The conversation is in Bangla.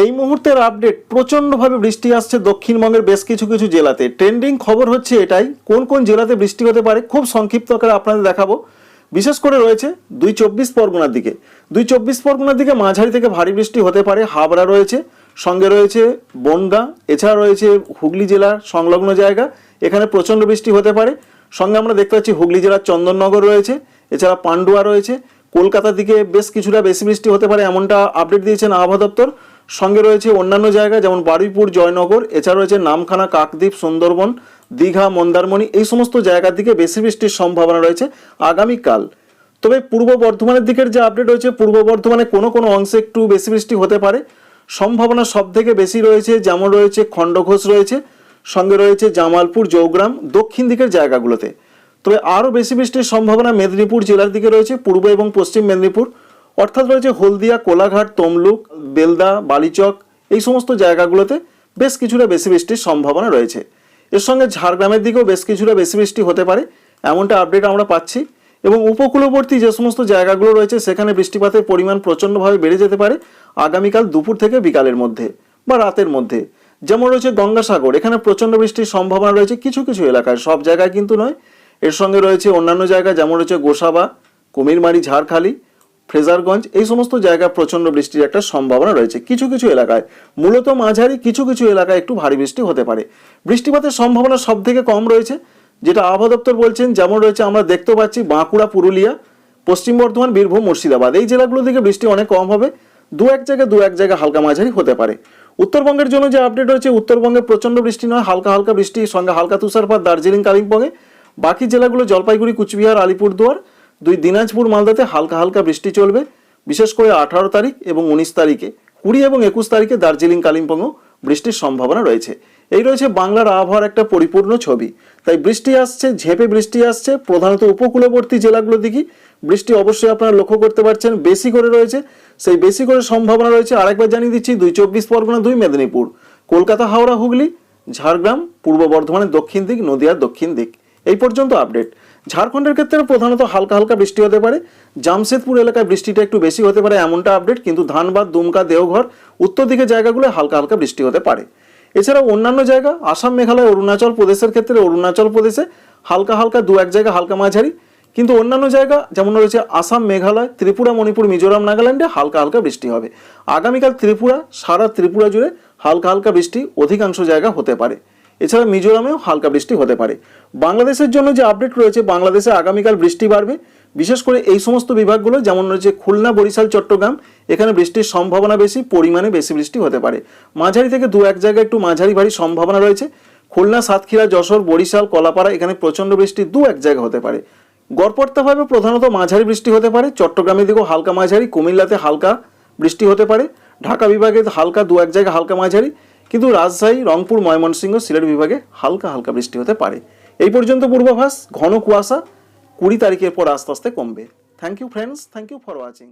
এই মুহূর্তের আপডেট, প্রচণ্ডভাবে বৃষ্টি আসছে দক্ষিণবঙ্গের বেশ কিছু কিছু জেলাতে। ট্রেন্ডিং খবর হচ্ছে এটাই, কোন কোন জেলাতে বৃষ্টি হতে পারে খুব সংক্ষিপ্ত আকারে আপনাদের দেখাবো। বিশেষ করে রয়েছে 2 পরগনার দিকে। 2 পরগনার দিকে মাঝারি থেকে ভারী বৃষ্টি হতে পারে। হাবড়া রয়েছে, সঙ্গে রয়েছে বনগাঁ, এছাড়া রয়েছে হুগলি জেলার সংলগ্ন জায়গা, এখানে প্রচণ্ড বৃষ্টি হতে পারে। সঙ্গে আমরা দেখতে পাচ্ছি হুগলি জেলার চন্দননগর রয়েছে, এছাড়া পান্ডুয়া রয়েছে। কলকাতার দিকে বেশ কিছুটা বেশি বৃষ্টি হতে পারে, এমনটা আপডেট দিয়েছেন আবহাওয়া দপ্তর। সঙ্গে রয়েছে অন্যান্য জায়গা যেমন বারুইপুর, জয়নগর, এছাড়া রয়েছে নামখানা, কাকদ্বীপ, সুন্দরবন, দীঘা, মন্দারমণি, এই সমস্ত জায়গার দিকে বেশি বৃষ্টির সম্ভাবনা রয়েছে আগামীকাল। তবে পূর্ব বর্ধমানের দিকের যে আপডেট রয়েছে, পূর্ব বর্ধমানে কোনো কোনো অংশে একটু বেশি বৃষ্টি হতে পারে। সম্ভাবনা সব থেকে বেশি রয়েছে, যেমন রয়েছে খণ্ডঘোষ রয়েছে, সঙ্গে রয়েছে জামালপুর, জৌগ্রাম, দক্ষিণ দিকের জায়গাগুলোতে। তবে আরও বেশি বৃষ্টির সম্ভাবনা মেদিনীপুর জেলার দিকে রয়েছে, পূর্ব এবং পশ্চিম মেদিনীপুর, অর্থাৎ রয়েছে হলদিয়া, কোলাঘাট, তমলুক, বেলদা, বালিচক, এই সমস্ত জায়গাগুলোতে বেশ কিছুটা বেশি বৃষ্টির সম্ভাবনা রয়েছে। এর সঙ্গে ঝাড়গ্রামের দিকেও বেশ কিছুটা বেশি বৃষ্টি হতে পারে, এমনটা আপডেট আমরা পাচ্ছি। এবং উপকূলবর্তী যে সমস্ত জায়গাগুলো রয়েছে সেখানে বৃষ্টিপাতের পরিমাণ প্রচণ্ডভাবে বেড়ে যেতে পারে আগামীকাল দুপুর থেকে বিকালের মধ্যে বা রাতের মধ্যে। যেমন রয়েছে গঙ্গাসাগর, এখানে প্রচণ্ড বৃষ্টির সম্ভাবনা রয়েছে কিছু কিছু এলাকায়, সব জায়গায় কিন্তু নয়। এর সঙ্গে রয়েছে অন্যান্য জায়গা যেমন রয়েছে গোসাবা, কুমিরমারি, ঝাড়খালি, ফ্রেজারগঞ্জ, এই সমস্ত জায়গায় প্রচণ্ড বৃষ্টির একটা সম্ভাবনা রয়েছে কিছু কিছু এলাকায়। মূলত মাঝারি, কিছু কিছু এলাকায় একটু ভারী বৃষ্টি হতে পারে। বৃষ্টিপাতের সম্ভাবনা সব থেকে কম রয়েছে যেটা আবহাওয়া দপ্তর বলছেন, যেমন রয়েছে আমরা দেখতে পাচ্ছি বাঁকুড়া, পুরুলিয়া, পশ্চিম বর্ধমান, বীরভূম, মুর্শিদাবাদ, এই জেলাগুলো থেকে বৃষ্টি অনেক কম হবে। দু এক জায়গায় হালকা মাঝারি হতে পারে। উত্তরবঙ্গের জন্য যে আপডেট রয়েছে, উত্তরবঙ্গে প্রচণ্ড বৃষ্টি নয়, হালকা হালকা বৃষ্টির সঙ্গে হালকা তুষারপাত দার্জিলিং, কালিম্পংয়ে। বাকি জেলাগুলো জলপাইগুড়ি, কুচবিহার, আলিপুরদুয়ার, দিনাজপুর, মালদাতে হালকা হালকা বৃষ্টি চলবে। বিশেষ করে 18 তারিখ এবং 19 তারিখে, 20 এবং 21 তারিখে দার্জিলিং, কালিম্পংও বৃষ্টির সম্ভাবনা রয়েছে। এই রয়েছে বাংলার আবহাওয়ার একটা পরিপূর্ণ ছবি। তাই বৃষ্টি আসছে, ঝেঁপে বৃষ্টি আসছে, প্রধানত উপকূলবর্তী জেলাগুলোর দিকে বৃষ্টি অবশ্যই আপনারা লক্ষ্য করতে পারছেন বেশি করে রয়েছে। সেই বেশি করে সম্ভাবনা রয়েছে আরেকবার জানিয়ে দিচ্ছি, 24 পরগনা, 2 মেদিনীপুর, কলকাতা, হাওড়া, হুগলি, ঝাড়গ্রাম, পূর্ব বর্ধমানের দক্ষিণ দিক, নদিয়ার দক্ষিণ দিক। এই পর্যন্ত আপডেট। ঝাড়খণ্ডের ক্ষেত্রে প্রধানত হালকা হালকা বৃষ্টি হতে পারে, জামশেদপুর এলাকায় বৃষ্টিটা একটু বেশি হতে পারে, এমনটা আপডেট। কিন্তু ধানবাদ, দুমকা, দেওঘর, উত্তর দিকে জায়গাগুলো হালকা হালকা বৃষ্টি হতে পারে। এছাড়াও অন্যান্য জায়গা আসাম, মেঘালয়, অরুণাচল প্রদেশের ক্ষেত্রে অরুণাচল প্রদেশে হালকা হালকা দু এক জায়গা হালকা মাঝারি, কিন্তু অন্যান্য জায়গা যেমন রয়েছে আসাম, মেঘালয়, ত্রিপুরা, মণিপুর, মিজোরাম, নাগাল্যান্ডে হালকা হালকা বৃষ্টি হবে। আগামীকাল ত্রিপুরা, সারা ত্রিপুরা জুড়ে হালকা হালকা বৃষ্টি অধিকাংশ জায়গা হতে পারে। এছাড়া মিজোরামেও হালকা বৃষ্টি হতে পারে। বাংলাদেশের জন্য যে আপডেট রয়েছে, বাংলাদেশে আগামীকাল বৃষ্টি বাড়বে। বিশেষ করে এই সমস্ত বিভাগগুলো যেমন রয়েছে খুলনা, বরিশাল, চট্টগ্রাম, এখানে বৃষ্টির সম্ভাবনা বেশি, পরিমাণে বেশি বৃষ্টি হতে পারে। মাঝারি থেকে দু এক জায়গায় একটু মাঝারি ভারী সম্ভাবনা রয়েছে। খুলনা, সাতক্ষীরা, যশোর, বরিশাল, কলাপাড়া, এখানে প্রচণ্ড বৃষ্টি দু এক জায়গা হতে পারে। গড়পড়তাভাবে প্রধানত মাঝারি বৃষ্টি হতে পারে। চট্টগ্রামের দিকেও হালকা মাঝারি, কুমিল্লাতে হালকা বৃষ্টি হতে পারে, ঢাকা বিভাগে হালকা দু এক জায়গায় হালকা মাঝারি, কিন্তু রাজশাহী, রংপুর, ময়মনসিংহ, সিলেট বিভাগে হালকা হালকা বৃষ্টি হতে পারে। এই পর্যন্ত পূর্বাভাস। ঘন কুয়াশা 20 তারিখের পর আস্তে আস্তে কমবে। Thank you friends, thank you for watching.